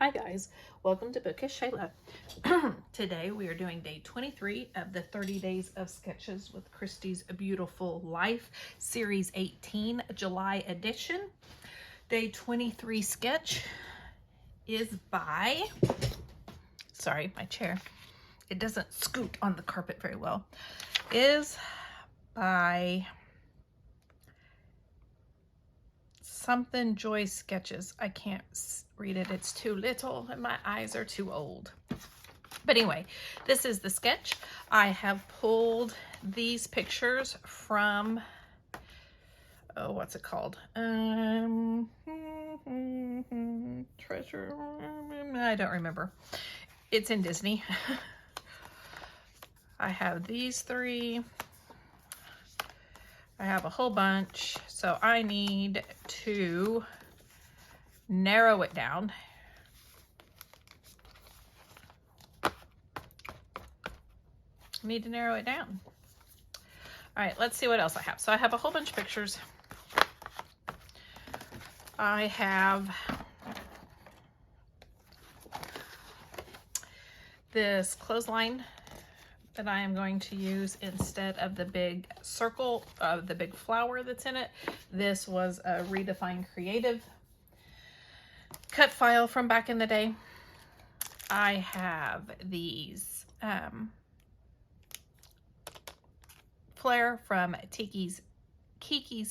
Hi guys, welcome to Bookish Shayla. Today we are doing day 23 of the 30 Days of Sketches with Christy's Beautiful Life, Series 18, July edition. Day 23 sketch is by, sorry, my chair, it doesn't scoot on the carpet very well, is by something Joy Sketches. I can't read it, it's too little and my eyes are too old. But anyway, this is the sketch. I have pulled these pictures from, oh, what's it called? Treasure, I don't remember. It's in Disney. I have these three. I have a whole bunch, so I need to narrow it down. Need to narrow it down. All right, let's see what else I have. So I have a whole bunch of pictures. I have this clothesline that I am going to use instead of the big circle, the big flower that's in it. This was a Redefine Creative cut file from back in the day. I have these flare from Kiki's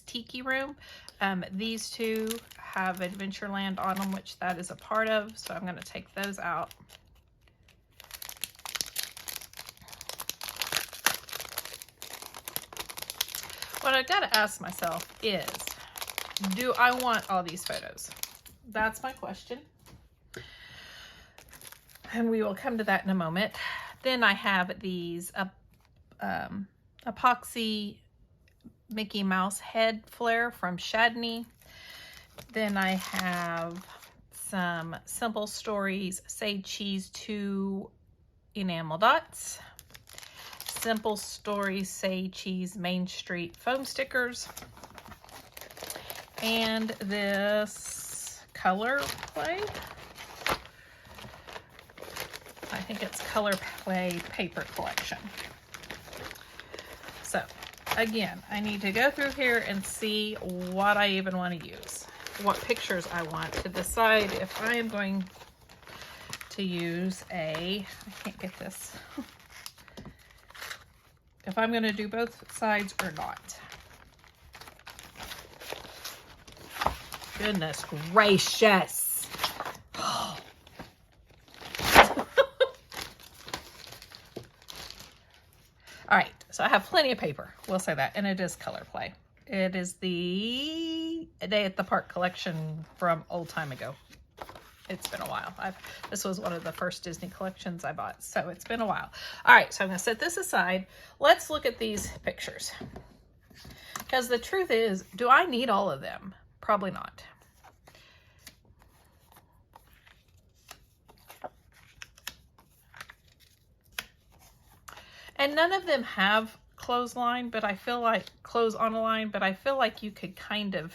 Tiki Room. These two have Adventureland on them, which that is a part of, so I'm going to take those out. What I've got to ask myself is, do I want all these photos? That's my question. And we will come to that in a moment. Then I have these epoxy Mickey Mouse head flare from Shadney. Then I have some Simple Stories Sage Cheese 2 enamel dots. Simple Stories Say Cheese Main Street foam stickers, and this Color Play, I think it's Color Play paper collection. So again, I need to go through here and see what I even want to use, what pictures I want, to decide if I am going to use I can't get this, if I'm going to do both sides or not. Goodness gracious. Oh. All right, so I have plenty of paper, we'll say that, and it is Color Play. It is the Day at the Park collection from old time ago. It's been a while. This was one of the first Disney collections I bought, so it's been a while. All right, so I'm going to set this aside. Let's look at these pictures. Because the truth is, do I need all of them? Probably not. And none of them have clothesline, but I feel like clothes on a line, but I feel like you could kind of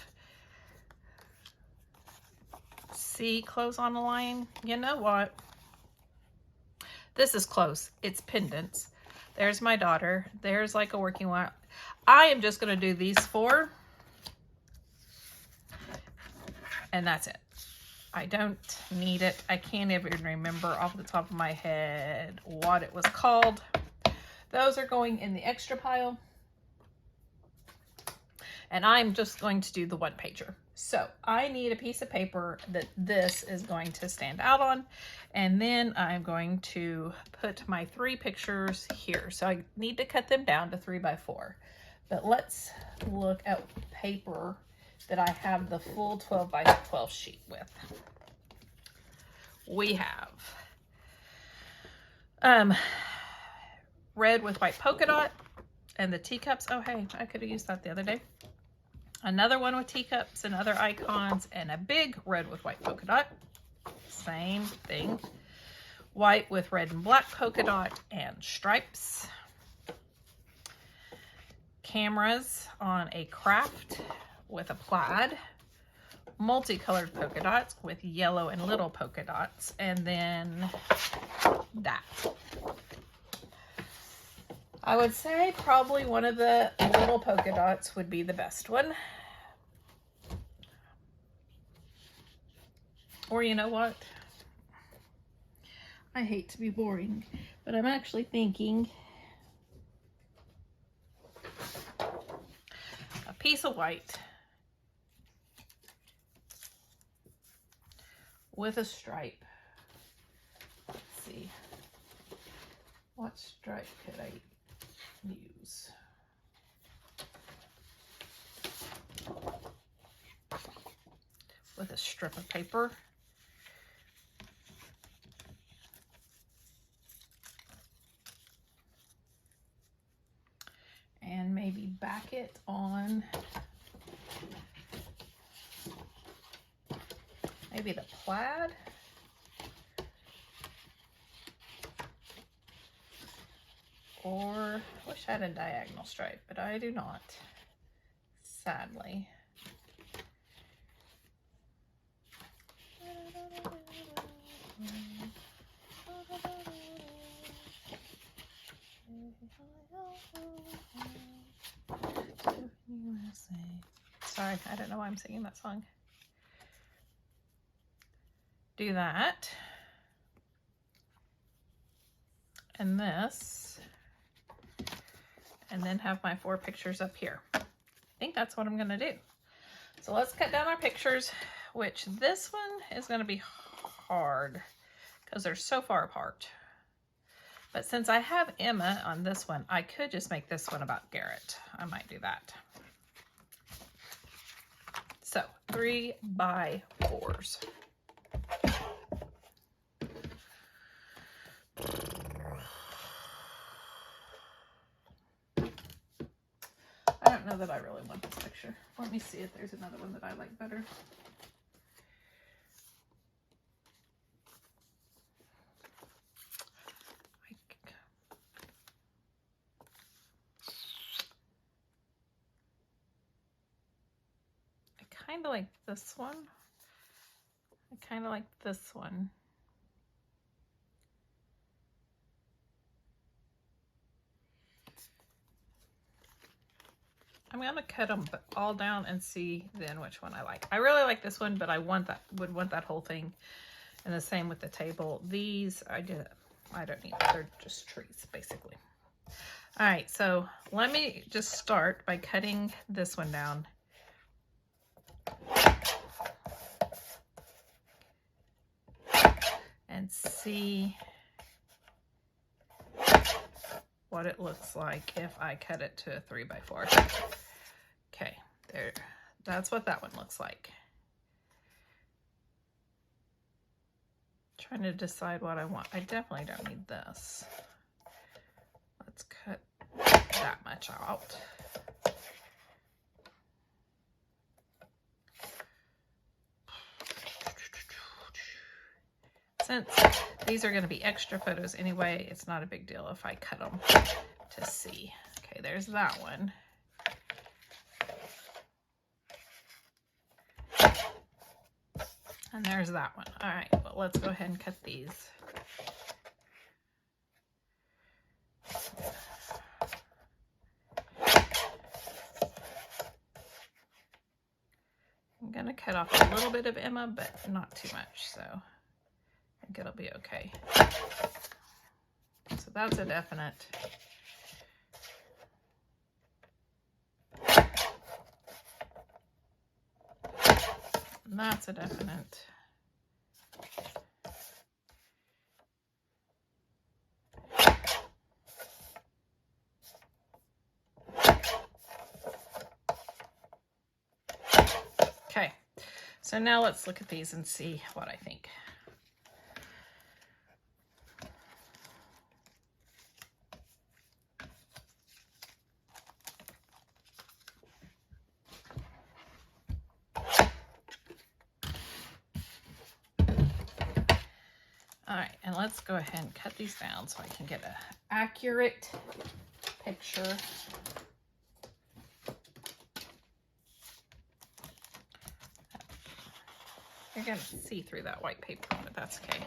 see clothes on a line. You know what? This is close. It's pendants. There's my daughter. There's like a working one. I am just going to do these four. And that's it. I don't need it. I can't even remember off the top of my head what it was called. Those are going in the extra pile. And I'm just going to do the one pager. So I need a piece of paper that this is going to stand out on. And then I'm going to put my three pictures here. So I need to cut them down to 3x4. But let's look at paper that I have the full 12x12 sheet with. We have red with white polka dot and the teacups. Oh, hey, I could have used that the other day. Another one with teacups and other icons, and a big red with white polka dot. Same thing. White with red and black polka dot and stripes. Cameras on a craft with a plaid. multicolored polka dots with yellow and little polka dots, and then that. I would say probably one of the little polka dots would be the best one. Or you know what? I hate to be boring, but I'm actually thinking a piece of white with a stripe. Let's see. What stripe could I use? With a strip of paper. And maybe back it on maybe the plaid. Or, I wish I had a diagonal stripe, but I do not, sadly. Sorry, I don't know why I'm singing that song. Do that. And this. And then have my 4 pictures up here. I think that's what I'm going to do. So let's cut down our pictures, which this one is going to be hard because they're so far apart. But since I have Emma on this one, I could just make this one about Garrett. I might do that. So 3 by 4s. I don't know that I really want this picture. Let me see if there's another one that I like better. I kind of like this one. I kind of like this one. I'm gonna cut them all down and see then which one I like. I really like this one, but I would want that whole thing. And the same with the table. These I don't need. They're just trees, basically. All right, so let me just start by cutting this one down. And see what it looks like if I cut it to a 3 by 4. Okay, there. That's what that one looks like. Trying to decide what I want. I definitely don't need this. Let's cut that much out. Since these are going to be extra photos anyway, it's not a big deal if I cut them to see. Okay, there's that one. And there's that one. All right, well, let's go ahead and cut these. I'm going to cut off a little bit of Emma, but not too much, so I think it'll be okay. So that's a definite. And that's a definite. Okay, so now let's look at these and see what I think. All right, and let's go ahead and cut these down so I can get an accurate picture. gonna see through that white paper, but that's okay.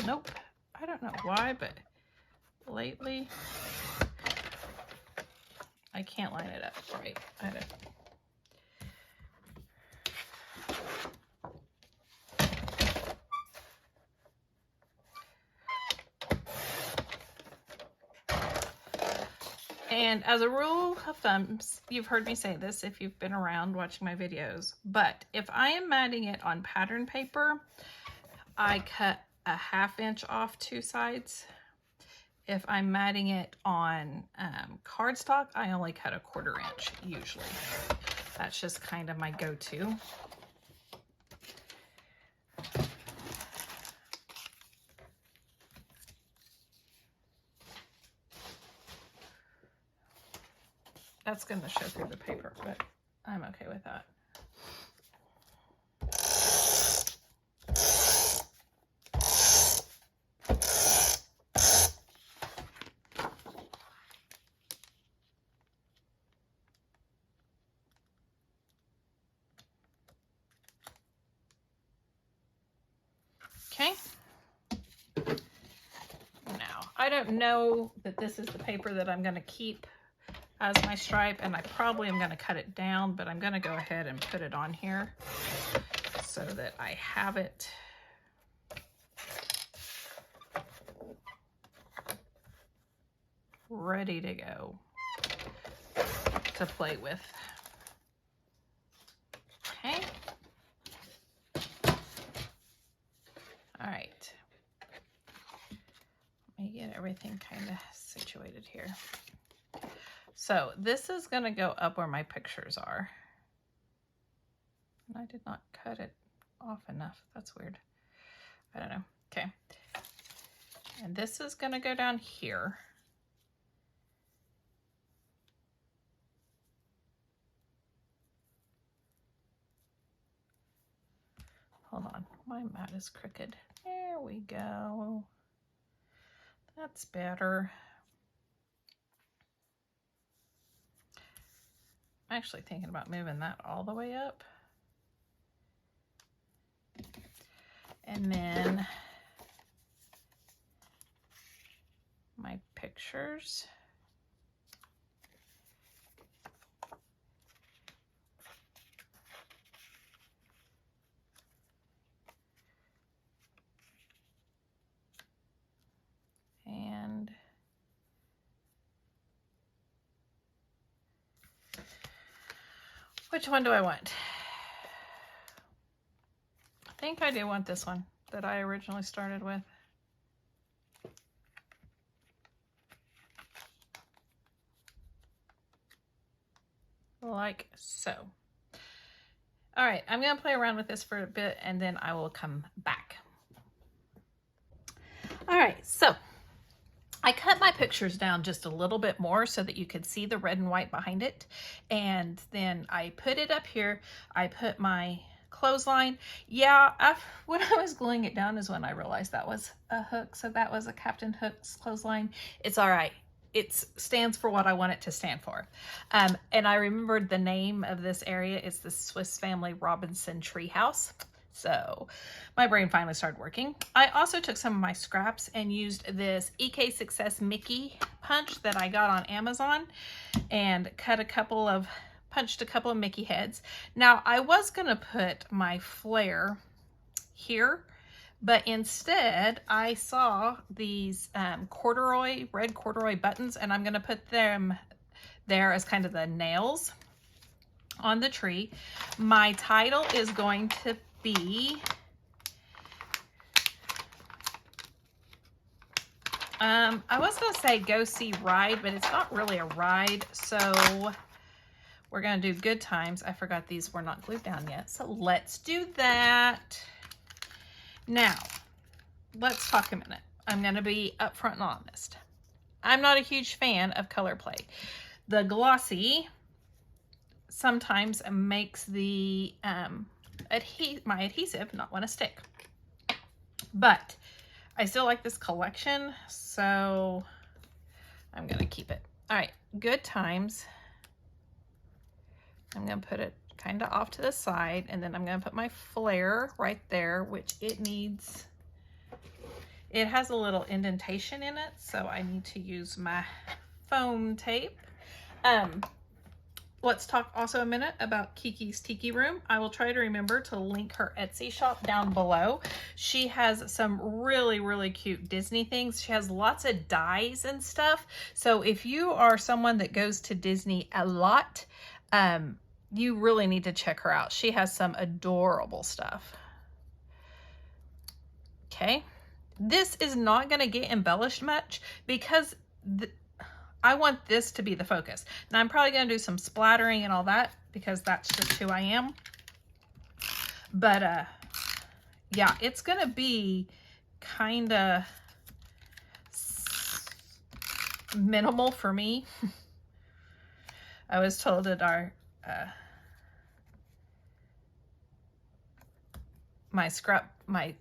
Nope. I don't know why, but lately I can't line it up right. I don't. And as a rule of thumb, you've heard me say this if you've been around watching my videos, but if I am matting it on pattern paper, I cut a 1/2 inch off 2 sides. If I'm matting it on cardstock, I only cut a 1/4 inch usually. That's just kind of my go-to. That's going to show through the paper, but I'm okay with that. Okay. Now, I don't know that this is the paper that I'm going to keep as my stripe, and I probably am going to cut it down, but I'm going to go ahead and put it on here so that I have it ready to go to play with. Okay. All right. Let me get everything kind of situated here. So this is going to go up where my pictures are. And I did not cut it off enough. That's weird. I don't know. Okay. And this is going to go down here. Hold on. My mat is crooked. There we go. That's better. I'm actually thinking about moving that all the way up. And then my pictures. And which one do I want? I think I do want this one that I originally started with. Like so. All right, I'm going to play around with this for a bit and then I will come back. All right, so I cut my pictures down just a little bit more so that you could see the red and white behind it. And then I put it up here. I put my clothesline. Yeah, when I was gluing it down is when I realized that was a hook. So that was a Captain Hook's clothesline. It's all right. It stands for what I want it to stand for. And I remembered the name of this area is the Swiss Family Robinson Treehouse. So my brain finally started working. I also took some of my scraps and used this EK Success Mickey punch that I got on Amazon and punched a couple of Mickey heads. Now I was gonna put my flare here, but instead I saw these red corduroy buttons, and I'm gonna put them there as kind of the nails on the tree. My title is going to be I was gonna say Go See Ride, but it's not really a ride, so we're gonna do Good Times. I forgot these were not glued down yet, so let's do that. Now let's talk a minute. I'm gonna be upfront and honest. I'm not a huge fan of color play. The glossy sometimes makes the my adhesive not want to stick, but I still like this collection, so I'm gonna keep it. All right, Good Times. I'm going to put it kind of off to the side, and then I'm going to put my flare right there, which it needs. It has a little indentation in it, so I need to use my foam tape. Let's talk also a minute about Kiki's Tiki Room. I will try to remember to link her Etsy shop down below. She has some really, really cute Disney things. She has lots of dies and stuff. So if you are someone that goes to Disney a lot, you really need to check her out. She has some adorable stuff. Okay. This is not going to get embellished much because I want this to be the focus. Now I'm probably going to do some splattering and all that because that's just who I am. But yeah, it's going to be kind of minimal for me. I was told at our my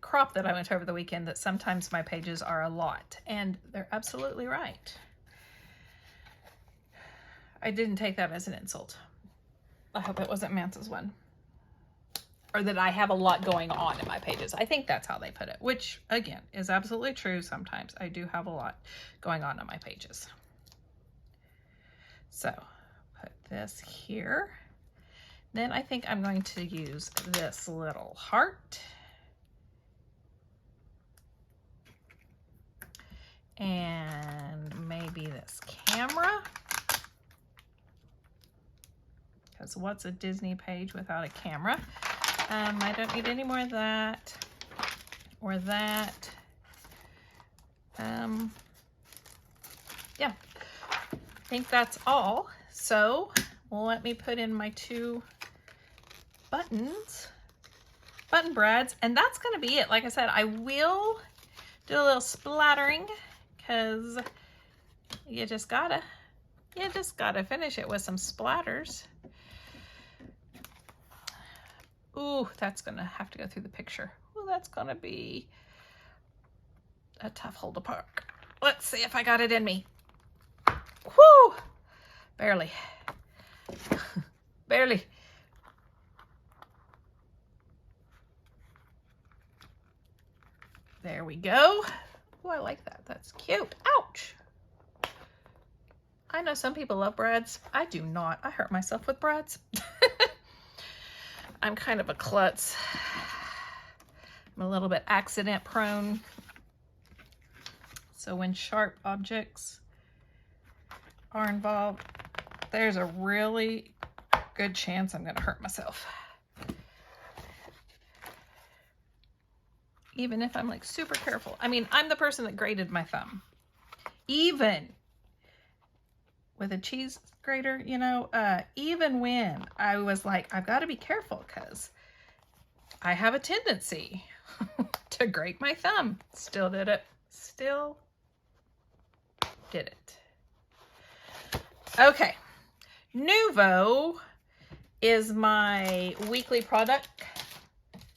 crop that I went over the weekend that sometimes my pages are a lot, and they're absolutely right. I didn't take that as an insult. I hope it wasn't meant as one. Or that I have a lot going on in my pages. I think that's how they put it, which again is absolutely true. Sometimes I do have a lot going on in my pages. So put this here. Then I think I'm going to use this little heart. And maybe this camera. Because what's a Disney page without a camera? I don't need any more of that or that. Yeah, I think that's all. So let me put in my 2 buttons, button brads, and that's going to be it. Like I said, I will do a little splattering because you just gotta finish it with some splatters. Ooh, that's gonna have to go through the picture. Ooh, that's gonna be a tough hole to park. Let's see if I got it in me. Whoo! Barely. Barely. There we go. Oh, I like that. That's cute. Ouch. I know some people love brads. I do not. I hurt myself with brads. I'm kind of a klutz. I'm a little bit accident prone. So when sharp objects are involved, there's a really good chance I'm going to hurt myself. Even if I'm like super careful. I mean, I'm the person that grated my thumb. Even with a cheese grater, you know, even when I was like, I've got to be careful because I have a tendency to grate my thumb. Still did it. Still did it. Okay. Nuvo is my weekly product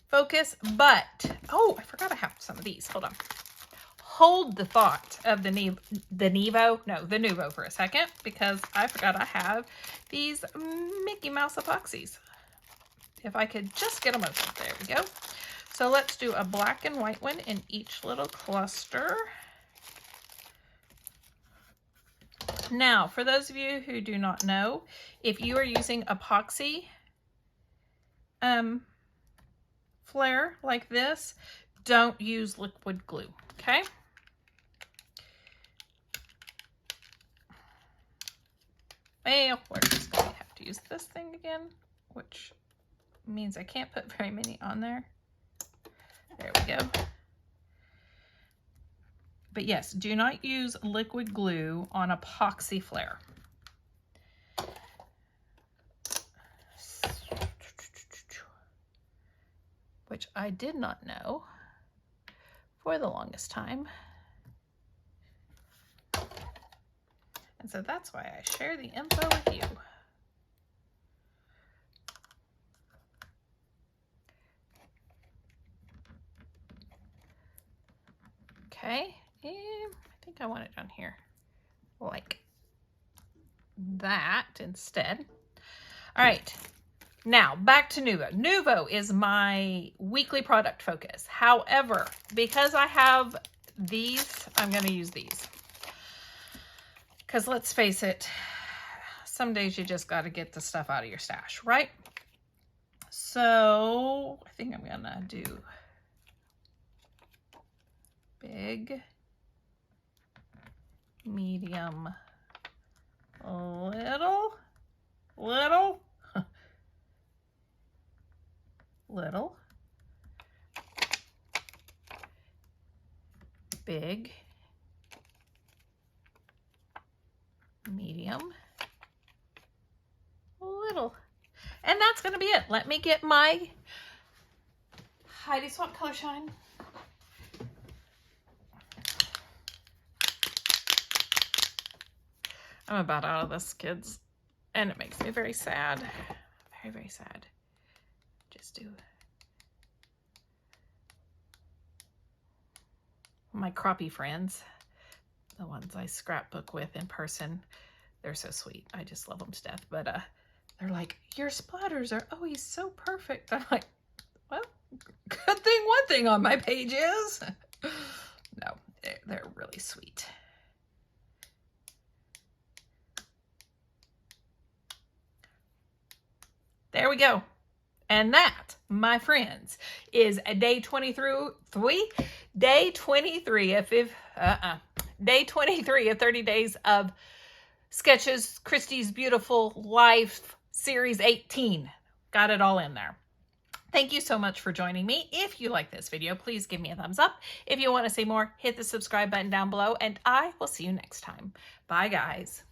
focus, but, oh, I forgot I have some of these. Hold on. Hold the thought of the Nuvo for a second, because I forgot I have these Mickey Mouse epoxies. If I could just get them open. There we go. So let's do a black and white one in each little cluster. Now, for those of you who do not know, if you are using epoxy flare like this, don't use liquid glue, okay? Well, we're just going to have to use this thing again, which means I can't put very many on there. There we go. But yes, do not use liquid glue on epoxy flare. Which I did not know for the longest time. And so that's why I share the info with you. Okay, and I think I want it down here, like that instead. All right. Now, back to Nuvo. Nuvo is my weekly product focus. However, because I have these, I'm going to use these. Because let's face it, some days you just got to get the stuff out of your stash, right? So, I think I'm going to do big, medium, little, little, big, medium, little. And that's going to be it. Let me get my Heidi Swapp Color Shine. I'm about out of this, kids, and it makes me very sad. Very, very sad. Just do my crappie friends, the ones I scrapbook with in person. They're so sweet. I just love them to death. But they're like, your splatters are always so perfect. I'm like, well, good thing one thing on my page is. No, they're really sweet. There we go. And that, my friends, is day 23. Day 23 of 30 days of sketches, Kristy's Beautiful Life Series 18. Got it all in there. Thank you so much for joining me. If you like this video, please give me a thumbs up. If you want to see more, hit the subscribe button down below, and I will see you next time. Bye, guys.